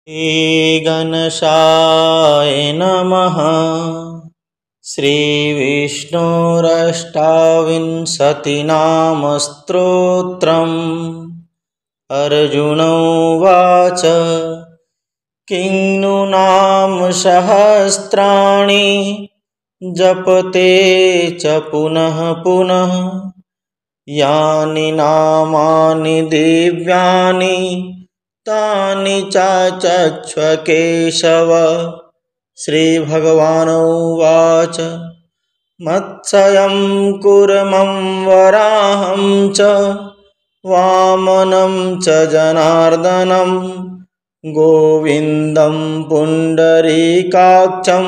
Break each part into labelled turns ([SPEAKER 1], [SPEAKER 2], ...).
[SPEAKER 1] श्रीगणेशाय नमः। श्रीविष्णुरष्टाविंशतिनामस्तोत्रम्। अर्जुन उवाच किं नु नाम सहस्राणि जपते च पुनः पुनः यानि नामानि दिव्यानि तानि चाचक्ष्व केशव। श्रीभगवानुवाच मत्स्यं कूर्मं वराहं च वामनं च जनार्दनं गोविन्दं पुण्डरीकाक्षं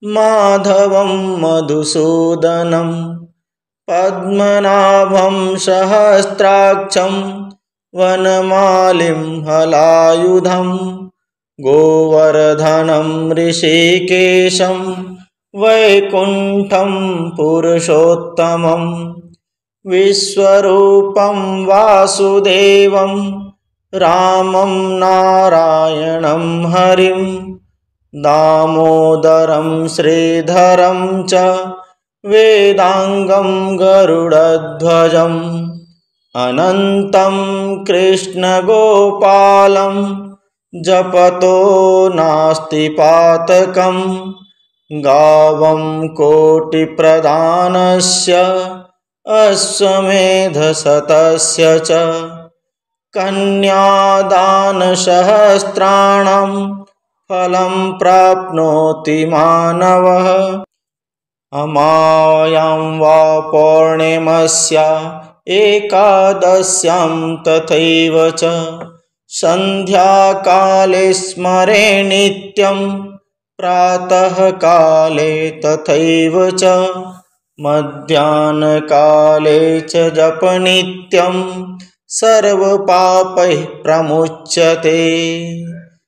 [SPEAKER 1] माधवं मधुसूदनं पद्मनाभं सहस्राक्षं वनमालिं हलायुधं गोवर्धनं ऋषिकेशं वैकुण्ठं पुरुषोत्तमं विश्वरूपं वासुदेवं रामं नारायणं हरिं दामोदरं श्रीधरं च वेदांगं गरुडध्वजम् अनन्तं कृष्णगोपालं जपतो नास्ति पातकं गावं कोटिप्रधानस्य अश्वमेधशतस्य च कन्यादानसहस्राणां फलं प्राप्नोति मानवः अमावास्यां वा पौर्णिमास्यां एकादश्यां तथैव च सन्ध्याकाले स्मरे नित्यं प्रातःकाले तथैव च मध्याह्नकाले च जप नित्यं सर्वपापैः प्रमुच्यते।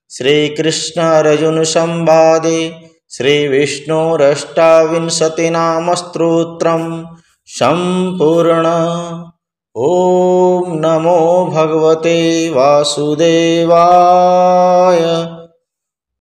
[SPEAKER 1] श्रीकृष्ण अर्जुन संवादे श्रीविष्णुरष्टाविंशतिनामस्तोत्रम् सम्पूर्ण। ओम नमो भगवते वासुदेवाय।